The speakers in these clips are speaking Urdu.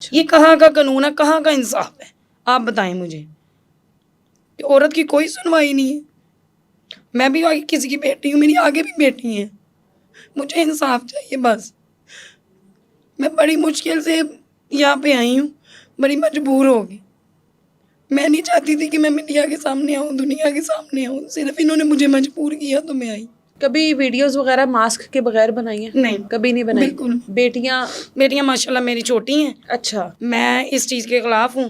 یہ کہاں کا قانون ہے, کہاں کا انصاف ہے؟ آپ بتائیں مجھے. کہ عورت کی کوئی سنوائی نہیں ہے. میں بھی آگے کسی کی بیٹی ہوں, میری آگے بھی بیٹی ہیں, مجھے انصاف چاہیے بس. میں بڑی مشکل سے یہاں پہ آئی ہوں, بڑی مجبور ہو گئی. میں نہیں چاہتی تھی کہ میں میڈیا کے سامنے آؤں, دنیا کے سامنے آؤں, صرف انہوں نے مجھے مجبور کیا تو میں آئی. کبھی ویڈیوز وغیرہ ماسک کے بغیر بنائی ہیں؟ نہیں, کبھی نہیں بنائی. بالکل. بیٹیاں ماشاءاللہ میری چھوٹی ہیں. اچھا, میں اس چیز کے خلاف ہوں.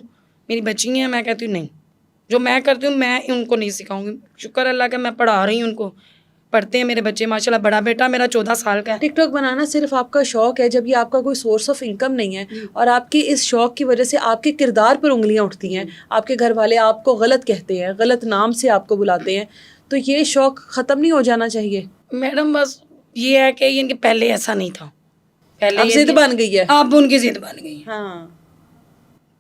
میری بچی ہیں, میں کہتی ہوں نہیں, جو میں کرتی ہوں میں ان کو نہیں سکھاؤں گی. شکر اللہ کا میں پڑھا رہی ہوں ان کو, پڑھتے ہیں میرے بچے ماشاءاللہ. بڑا بیٹا میرا 14 سال کا ہے. ٹک ٹاک بنانا صرف آپ کا شوق ہے, جب یہ آپ کا کوئی سورس آف انکم نہیں ہے اور آپ کی اس شوق کی وجہ سے آپ کے کردار پر انگلیاں اٹھتی ہیں, آپ کے گھر والے آپ کو غلط کہتے ہیں, غلط نام سے آپ کو بلاتے ہیں, تو یہ شوق ختم نہیں ہو جانا چاہیے؟ میڈم بس یہ ہے کہ ان کے پہلے ایسا نہیں تھا. پہلے اب ضد بن گئی ہے. اب ان کی ضد بن گئی ہے. ہاں,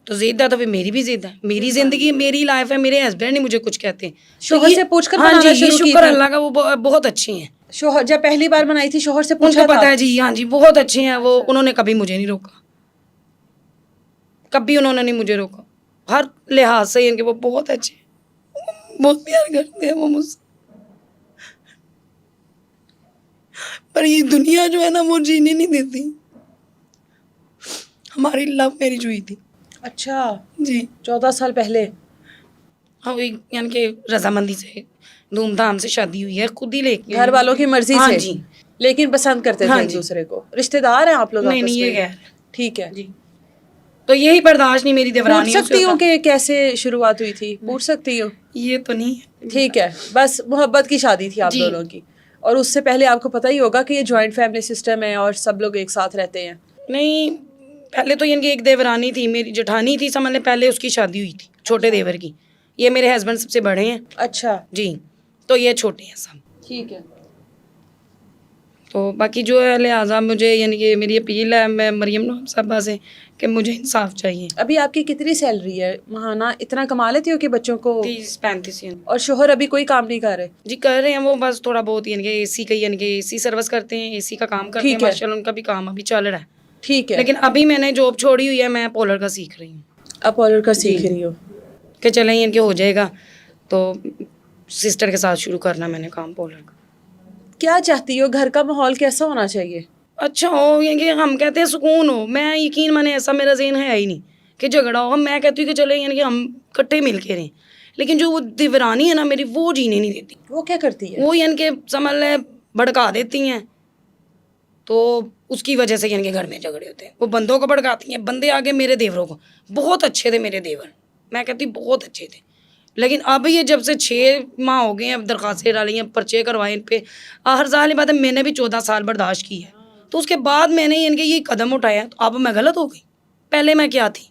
تو ضد ہے تو پھر میری بھی ضد ہے. میری زندگی میری لائف ہے, میرے ہسبینڈ نہیں مجھے کچھ کہتے. شوہر سے پوچھ کر ہاں بنانا جی, یہ شروع کی شکر تھی؟ اللہ کا, وہ بہت اچھی ہیں. شوہر جب پہلی بار بنائی تھی شوہر سے ان پوچھا کو تھا؟ پتا ہے جی, ہاں جی, بہت اچھے ہیں وہ. انہوں نے کبھی مجھے نہیں روکا, کبھی انہوں نے نہیں مجھے روکا. ہر لحاظ سے ان کے وہ بہت اچھے ہیں, بہت پیار کرتے ہیں وہ مجھ سے. پر یہ دنیا جو ہے نا وہ جینے نہیں دیتی. ہماری لو میرج ہوئی تھی. اچھا جی, 14 سال پہلے. ہاں, یعنی کہ رضامندی سے دھوم دھام سے شادی ہوئی ہے, خود ہی لے کے گھر والوں کی مرضی ہاں سے؟ جی, لیکن پسند کرتے تھے ہاں ایک جی. دوسرے کو, رشتہ دار ہیں آپ لوگ نہیں آپس نہیں, میں؟ یہ غیر ہے. ٹھیک ہے. جی, تو یہی برداشت نہیں میری پوچھ دیورانیوں سے سکتی ہوتا. ہوں کہ کیسے شروعات ہوئی تھی؟ پوچھ سکتی ہوں؟ یہ تو نہیں ہے. ٹھیک ہے, بس محبت کی شادی تھی آپ جی, دونوں کی, اور اس سے پہلے آپ کو پتہ ہی ہوگا کہ یہ جوائنٹ فیملی سسٹم ہے اور سب لوگ ایک ساتھ رہتے ہیں. نہیں, پہلے تو ان کی ایک دیورانی تھی, میری جٹھانی تھی سمجھ لیں, پہلے اس کی شادی ہوئی تھی چھوٹے دیور کی. یہ میرے ہسبینڈ سب سے بڑے ہیں. اچھا جی, تو یہ چھوٹے ہیں سب. ٹھیک ہے. تو باقی جو ہے لہٰذا مجھے یعنی کہ میری اپیل ہے میں مریم نواز صاحبہ سے کہ مجھے انصاف چاہیے. ابھی آپ کی کتنی سیلری ہے ماہانہ؟ اتنا کما لیتی ہو کہ بچوں کو؟ 30-35. اور شوہر ابھی کوئی کام نہیں کر رہے؟ جی کر رہے ہیں وہ, بس تھوڑا بہت یعنی کہ اے سی کا, یعنی کہ اے سی سروس کرتے ہیں, اے سی کا کام کرتے ہیں. ٹھیک ہے. ماشاء اللہ ان کا بھی کام ابھی چل رہا ہے. ٹھیک ہے. لیکن ابھی میں نے جاب چھوڑی ہوئی ہے, میں پولر کا سیکھ رہی ہوں. آپ پولر کا سیکھ رہی ہو؟ کہ چلیں یعنی کہ ہو جائے گا, تو سسٹر کے ساتھ شروع کرنا میں نے کام پولر کا. کیا چاہتی ہو, گھر کا ماحول کیسا ہونا چاہیے؟ اچھا ہو, یعنی کہ ہم کہتے ہیں سکون ہو. میں یقین مانے ایسا میرا ذہن ہے ہی نہیں کہ جھگڑا ہو. میں کہتی ہوں کہ چلے یعنی کہ ہم کٹھے مل کے رہیں. لیکن جو وہ دیورانی ہے نا میری, وہ جینے نہیں دیتی. وہ کیا کرتی ہے؟ وہ یعنی کہ سمجھ لیں بھڑکا دیتی ہیں, تو اس کی وجہ سے یعنی کہ گھر میں جھگڑے ہوتے ہیں. وہ بندوں کو بھڑکاتی ہیں, بندے آگے میرے دیوروں کو. بہت اچھے تھے میرے دیور, میں کہتی بہت اچھے تھے. لیکن اب یہ جب سے 6 ماہ ہو گئے ہیں, اب درخواستیں ڈالی ہیں, پرچے کروائے ان پہ. ہر ظاہر بات ہے میں نے بھی 14 سال برداشت کی ہے, تو اس کے بعد میں نے یعنی کہ یہ قدم اٹھایا. تو اب میں غلط ہو گئی. پہلے میں کیا تھی,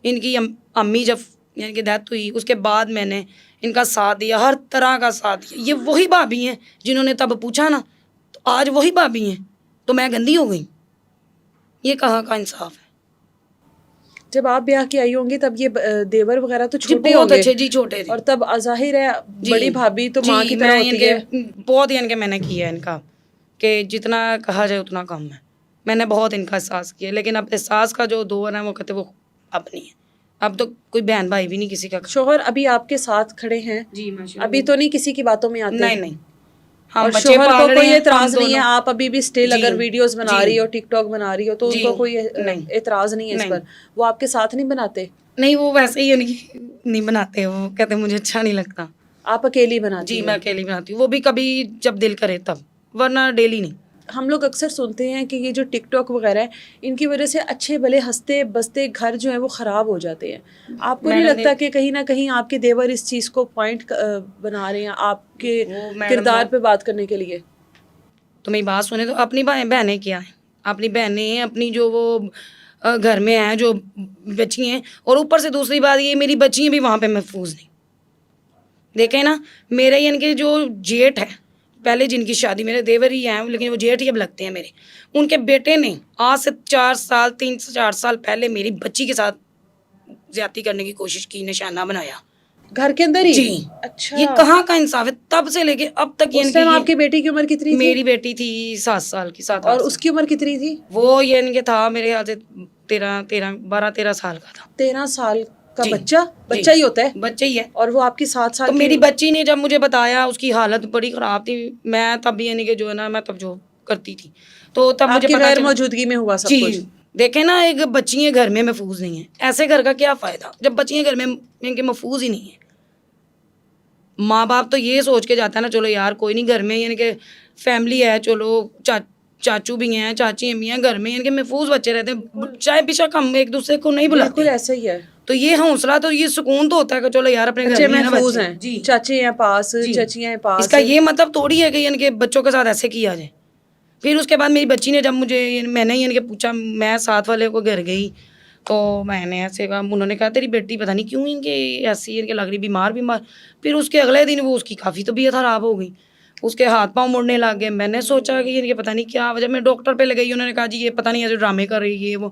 ان کی امی جب یعنی کہ ڈیتھ ہوئی, اس کے بعد میں نے ان کا ساتھ دیا, ہر طرح کا ساتھ دیا. یہ وہی بھابھی ہیں جنہوں نے تب پوچھا نا, تو آج وہی بھابھی ہیں, تو میں گندی ہو گئی. یہ کہاں کا انصاف ہے؟ جب آپ بیاہ کی آئی ہوں گی تب یہ دیور وغیرہ تو جی چھوٹے بہت ہوں گے؟ اچھے, جی چھوٹے تھے. اور تب ظاہر ہے بڑی بھابھی تو ماں کی طرح میں ہوتی ہے. بہت یعنی کہ میں نے کیا ہے ان کا, کہ جتنا کہا جائے اتنا کم ہے. میں نے بہت ان کا احساس کیا, لیکن اب احساس کا جو دور ہے وہ کہتے وہ اب نہیں ہے. اب تو کوئی بہن بھائی بھی نہیں کسی کا. شوہر ابھی آپ کے ساتھ کھڑے ہیں؟ جی ابھی تو نہیں کسی کی باتوں میں آتے؟ نہیں نہیں, ہم اور بچے شوہر پال کو رہے کوئی ہیں اعتراض ہم نہیں ہے؟ دونوں. آپ ابھی بھی اسٹل جی اگر ویڈیوز بنا جی رہی ہو, ٹک ٹاک بنا رہی ہو, تو ان جی کو کوئی نہیں اعتراض نہیں ہے اس پر؟ وہ آپ کے ساتھ نہیں بناتے؟ نہیں, وہ ویسے ہی یعنی کہ نہیں بناتے. وہ کہتے مجھے اچھا نہیں لگتا. آپ اکیلی بناتی جی ہیں؟ میں اکیلی بناتی ہوں, وہ بھی کبھی جب دل کرے تب, ورنہ ڈیلی نہیں. ہم لوگ اکثر سنتے ہیں کہ یہ جو ٹک ٹاک وغیرہ ہے, ان کی وجہ سے اچھے بھلے ہنستے بستے گھر جو ہیں وہ خراب ہو جاتے ہیں. آپ کو نہیں لگتا کہ کہیں نہ کہیں آپ کے دیور اس چیز کو پوائنٹ بنا رہے ہیں آپ کے کردار پہ بات کرنے کے لیے؟ تو میری بات سنیں, تو اپنی بہنیں کیا ہیں, اپنی بہنیں ہیں, اپنی جو وہ گھر میں ہیں جو بچی ہیں, اور اوپر سے دوسری بات یہ میری بچیاں بھی وہاں پہ محفوظ نہیں. دیکھیں نا, میرے یعنی کہ جو جیٹ ہے پہلے جن کی شادی, میرے دیور ہی ہیں لیکن وہ جیٹ ہی اب لگتے ہیں میرے, ان کے بیٹے نے آج سے 3-4 سال پہلے میری بچی کے ساتھ زیادتی کرنے کی کوشش کی, نشانہ بنایا گھر کے اندر ہی؟ جی. اچھا, یہ کہاں کا انصاف ہے؟ تب سے لے کے اب تک. اس ٹائم آپ کی بیٹی کی عمر کتنی تھی؟ میری بیٹی تھی 7 سال کی, 7-8 اور سال. اس کی عمر کتنی تھی؟ وہ یعنی کہ تھا میرے خیال سے 12-13 سال کا تھا. 13 سال کا جی. بچہ ہی ہوتا ہے, بچہ ہی ہے. اور وہ آپ کی 7 سال تو کی. میری بچی نے جب مجھے بتایا, اس کی حالت بڑی خراب تھی, میں تب بھی یعنی کہ جو ہے نا میں تب جو کرتی تھی, تو تب آپ مجھے کی پتا غیر چلا. موجودگی میں ہوا سب جی کچھ. دیکھیں نا, ایک بچیاں گھر میں محفوظ نہیں ہیں, ایسے گھر کا کیا فائدہ جب بچیاں گھر میں ان کے محفوظ ہی نہیں ہیں. ماں باپ تو یہ سوچ کے جاتا ہے نا, چلو یار کوئی نہیں, گھر میں یعنی کہ فیملی ہے, چلو چاچو بھی ہیں, چاچی امی ہیں, گھر میں یعنی کہ محفوظ بچے رہتے ہیں, چاہے بے شک ہم ایک دوسرے کو نہیں بلاتے. بالکل ایسا ہی ہے. تو یہ حوصلہ تو یہ سکون تو ہوتا ہے کہ چلو یار اپنے گھر بچے میں ہے نا محفوظ بچے. ہیں, جی چاچے ہیں پاس, جی. چچیاں ہیں پاس. اس کا یہ مطلب تھوڑی ہے کہ یعنی کہ بچوں کے ساتھ ایسے کیا جائے. پھر اس کے بعد میری بچی نے جب مجھے میں نے یعنی کہ پوچھا, میں ساتھ والے کو گھر گئی تو میں نے ایسے کہا, انہوں نے کہا تیری بیٹی پتہ نہیں کیوں ان کے ایسی ان کے لگ رہی بیمار. پھر اس کے اگلے دن وہ اس کی کافی طبیعت خراب ہو گئی, اس کے ہاتھ پاؤں مڑنے لگ گئے. میں نے سوچا کہ یہ پتہ نہیں کیا وجہ, میں ڈاکٹر پہ لگئی, انہوں نے کہا جی یہ پتہ نہیں ایسے ڈرامے کر رہی ہے وہ.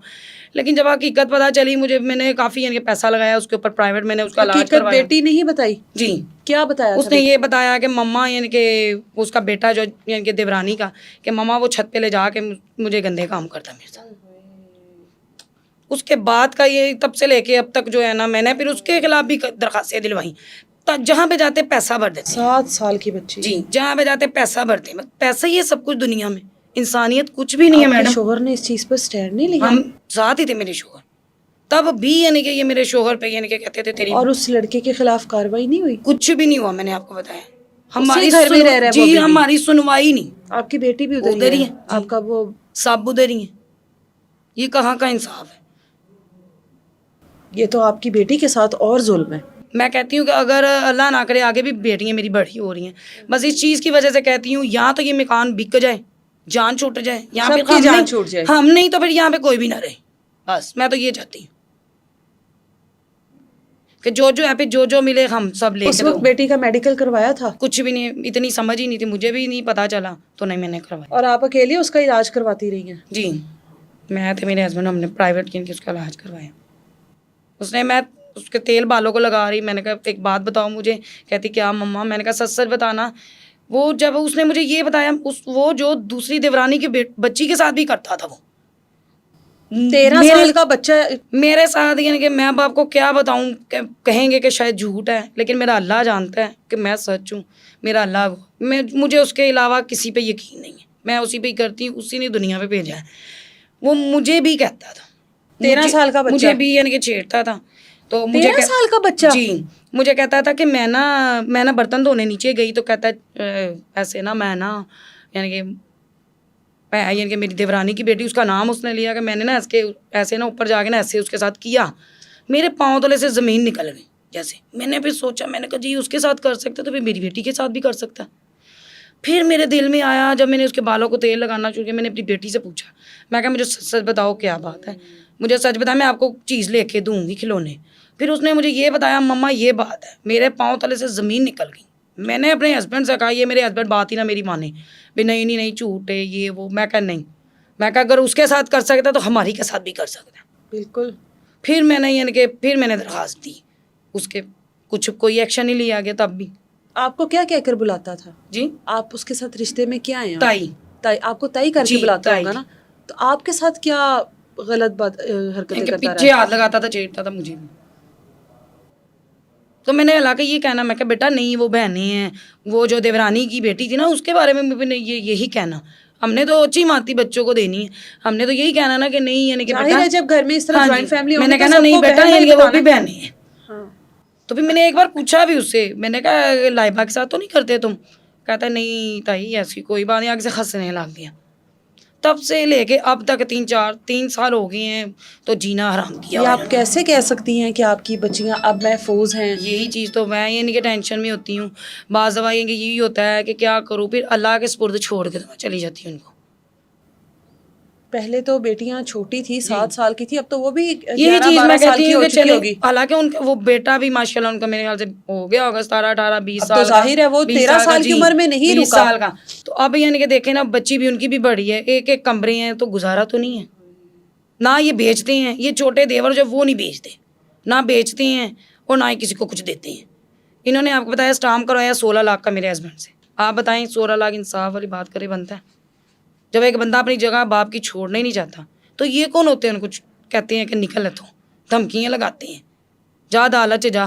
لیکن جب حقیقت پتہ چلی مجھے, میں نے کافی یعنی کہ پیسہ لگایا اس کے اوپر, پرائیویٹ میں نے اس کا علاج حقیقت کروایا. بیٹی نہیں بتائی. جی کیا بتایا اس تھا نے بیٹی؟ یہ بتایا کہ مما یعنی کہ اس کا بیٹا جو یعنی کہ دیورانی کا, کہ مما وہ چھت پہ لے جا کے مجھے گندے کام کرتا میرے ساتھ. اس کے بعد کا یہ تب سے لے کے اب تک جو ہے نا, میں نے پھر اس کے خلاف بھی درخواستیں دلوائیں. جہاں پہ جاتے پیسہ بھر دیتے. 7 سال کی بچی. جی جہاں پہ جاتے پیسہ بھرتے. پیسہ ہی ہے سب کچھ دنیا میں, انسانیت کچھ بھی نہیں ہے میڈم. شوہر نے اس چیز پر سٹینڈ نہیں لیا؟ ہم ساتھ ہی تھے میرے شوہر, تب بھی یعنی کہ یہ میرے شوہر پہ یعنی کہ کہتے تھے تیری. اور اس لڑکے کے خلاف کارروائی نہیں ہوئی؟ کچھ بھی نہیں ہوا, میں نے آپ کو بتایا. ہماری گھر میں رہ رہا ہے وہ جی بھی. ہماری سنوائی نہیں. آپ کی بیٹی بھی ادھر ہی ہے, آپ کا وہ سب ادھر ہی ہیں. یہ کہاں کا انصاف ہے. یہ تو آپ کی بیٹی کے ساتھ اور ظلم ہے. میں کہتی ہوں کہ اگر اللہ نہ کرے آگے بھی بیٹیاں میری بڑی ہو رہی ہیں, بس اس چیز کی وجہ سے کہتی ہوں, یا تو یہ مکان بک جائے, جان چھوٹ جائے, یہاں سب پہ کی جان چھوٹ جائے. ہم نہیں تو پھر یہاں پہ کوئی بھی نہ رہے. بس میں تو یہ چاہتی ہوں کہ جو ہے پہ جو ملے ہم سب لے کے. اس وقت بیٹی کا میڈیکل کروایا تھا؟ کچھ بھی نہیں, اتنی سمجھ ہی نہیں تھی, مجھے بھی نہیں پتا چلا تو نہیں میں نے کروایا. اور آپ اکیلے اس کا علاج کرواتی رہی ہیں؟ جی میں تھے میرے ہسبینڈ, ہم نے پرائیویٹ کلینک اس کا علاج کروایا. میں اس کے تیل بالوں کو لگا رہی, میں نے کہا ایک بات بتاؤ مجھے. کہتی کیا مما؟ میں نے کہا سچ بتانا. وہ جب اس نے مجھے یہ بتایا, وہ جو دوسری دیورانی کی بچی کے ساتھ بھی کرتا تھا, وہ 13 سال کا بچہ میرے ساتھ. یعنی کہ میں اب آپ کو کیا بتاؤں, کہیں گے کہ شاید جھوٹ ہے, لیکن میرا اللہ جانتا ہے کہ میں سچ ہوں. میرا اللہ, مجھے اس کے علاوہ کسی پہ یقین نہیں ہے, میں اسی پہ ہی کرتی ہوں, اسی نے دنیا پہ بھیجا ہے. وہ مجھے بھی کہتا تھا, 13 سال کا بچہ مجھے بھی یعنی کہ چھیڑتا تھا. تو مجھے 13 سال کا بچہ. جی مجھے کہتا تھا کہ میں نا برتن دھونے نیچے گئی تو کہتا ہے ایسے نا میں نا یعنی کہ میری دیورانی کی بیٹی, اس کا نام اس نے لیا, کہ میں نے نا ایسے نا اوپر جا کے نا ایسے اس کے ساتھ کیا, میرے پاؤں تلے سے زمین نکل گئی جیسے. میں نے پھر سوچا, میں نے کہا جی اس کے ساتھ کر سکتا تو پھر میری بیٹی کے ساتھ بھی کر سکتا. پھر میرے دل میں آیا, جب میں نے اس کے بالوں کو تیل لگانا شروع کیا, میں نے اپنی بیٹی سے پوچھا, میں کہا مجھے سچ بتاؤ کیا بات ہے, مجھے سچ بتایا, میں آپ کو چیز لے کے دوں گی, کھلونے. پھر اس نے مجھے یہ بتایا, مما یہ بات ہے, میرے پاؤں تلے سے زمین نکل گئی. میں نے اپنے ہسبینڈ سے کہا, یہ میرے ہسبینڈ بات ہی نہ میری مانے, بھی نہیں جھوٹ ہے یہ وہ. میں کہا نہیں, میں کہا اگر اس کے ساتھ کر سکتا تو ہماری کے ساتھ بھی کر سکتا ہے. بالکل. پھر میں نے یعنی کہ پھر میں نے درخواست دی, اس کے کچھ کوئی ایکشن نہیں لیا گیا. تب بھی آپ کو کیا کہہ کر بلاتا تھا؟ جی آپ اس کے ساتھ رشتے میں کیا ہیں؟ تائی. آپ کو تائی کر کے بلاتا ہوگا نا, تو آپ کے ساتھ کیا غلط حرکتیں کرتا رہا؟ پیچھے ہاتھ لگاتا تھا, چھیڑتا تھا مجھے بھی. تو میں نے علاقہ یہ کہنا, میں کہا بیٹا نہیں وہ بہنیں ہیں, وہ جو دیورانی کی بیٹی تھی نا اس کے بارے میں بھی یہی کہنا. ہم نے تو اچھی ماتی بچوں کو دینی ہے, ہم نے تو یہی کہنا نا کہ نہیں, یعنی کہ ظاہر ہے جب گھر میں اس طرح جوائنٹ فیملی میں نے کہنا نہیں بیٹا یعنی کہ وہ بھی بہنیں ہیں. تو پھر میں نے ایک بار پوچھا بھی اس سے, میں نے کہا لائبہ کے ساتھ تو نہیں کرتے تم؟ کہتا ہے نہیں تائی ایسی کوئی بات نہیں, آگے سے ہنسنے لگ گیا. تب سے لے کے اب تک 3 سال ہو گئے ہیں تو جینا حرام کیا. یہ آپ کیسے کہہ سکتی ہیں کہ آپ کی بچیاں اب محفوظ ہیں؟ یہی چیز تو میں یعنی کہ ٹینشن میں ہوتی ہوں. بعض دفعہ یہی ہوتا ہے کہ کیا کروں, پھر اللہ کے سپرد چھوڑ کے چلی جاتی ہوں ان کو. پہلے تو بیٹیاں چھوٹی تھی, 7 سال کی تھی, اب تو وہ بھی یہی چیز میں 11-12 سال کہتی کی ہوں ہو کہ چکی ہوگی. حالانکہ ان کا وہ بیٹا بھی ماشاءاللہ ان کا میرے خیال سے ہو گیا ہوگا 17-18-20 سال. اب تو ظاہر ہے وہ 13 سال کی عمر میں نہیں 20 رکا. سال کا. تو اب یعنی کہ دیکھیں نا, بچی بھی ان کی بھی بڑی ہے, ایک کمرے ہیں, تو گزارا تو نہیں ہے. نہ یہ بیچتے ہیں, یہ چھوٹے دیور جو وہ نہیں بیچتے, نہ بیچتے ہیں اور نہ ہی کسی کو کچھ دیتے ہیں. انہوں نے آپ کو بتایا اسٹام کروایا 16 لاکھ کا میرے ہسبینڈ سے. آپ بتائیں 16 لاکھ انصاف والی بات کرے بنتا ہے؟ جب ایک بندہ اپنی جگہ باپ کی چھوڑنا ہی نہیں چاہتا تو یہ کون ہوتے ہیں ان کو کہتے ہیں کہ نکل تو دھمکیاں لگاتے ہیں جا عدالت جا.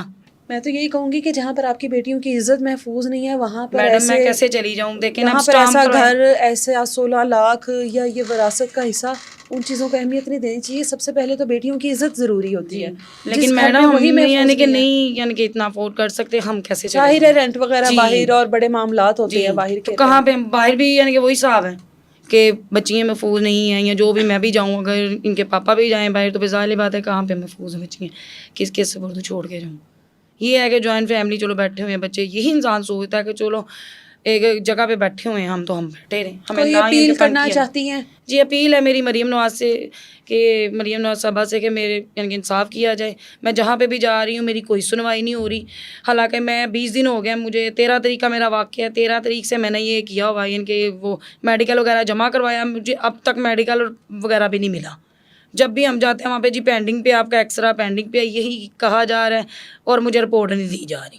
میں تو یہی کہوں گی کہ جہاں پر آپ کی بیٹیوں کی عزت محفوظ نہیں ہے وہاں پر میڈم میں ایسے کیسے چلی جاؤں؟ دیکھیں نا وہاں پر ایسا گھر ایسا 16 لاکھ یا یہ وراثت کا حصہ ان چیزوں کو اہمیت نہیں دینی چاہیے. سب سے پہلے تو بیٹیوں کی عزت ضروری ہوتی ہے. لیکن میڈم ہم یعنی کہ نہیں یعنی کہ اتنا افورڈ کر سکتے ہم کیسے چلیں؟ ظاہر ہے رینٹ وغیرہ باہر اور بڑے معاملات ہوتے ہیں باہر تو کے. کہاں پہ باہر بھی یعنی کہ وہی صاحب ہے کہ بچیاں محفوظ نہیں ہیں یا جو بھی میں بھی جاؤں اگر ان کے پاپا بھی جائیں باہر تو ظاہر بات ہے کہاں پہ محفوظ ہیں بچیاں کس کس سے اردو چھوڑ کے جاؤں. یہ ہے کہ جوائنٹ فیملی چلو بیٹھے ہوئے ہیں بچے یہی انسان سوچتا ہے کہ چلو ایک جگہ پہ بیٹھے ہوئے ہیں ہم تو ہم بیٹھے رہیں ہمیں کوئی نہ اپیل کرنا چاہتی ہیں؟ جی اپیل ہے میری مریم نواز سے کہ مریم نواز صاحبہ سے کہ میرے یعنی کہ انصاف کیا جائے. میں جہاں پہ بھی جا رہی ہوں میری کوئی سنوائی نہیں ہو رہی. حالانکہ میں 20 دن ہو گیا مجھے 13 تاریخ کا میرا واقعہ ہے 13 تاریخ سے میں نے یہ کیا ہوا یعنی کہ وہ میڈیکل وغیرہ جمع کروایا مجھے اب تک میڈیکل وغیرہ بھی نہیں ملا. جب بھی ہم جاتے ہیں وہاں پہ جی پینڈنگ پہ آپ کا ایکسرا پینڈنگ پہ یہی کہا جا رہا ہے اور مجھے رپورٹ نہیں دی جا رہی.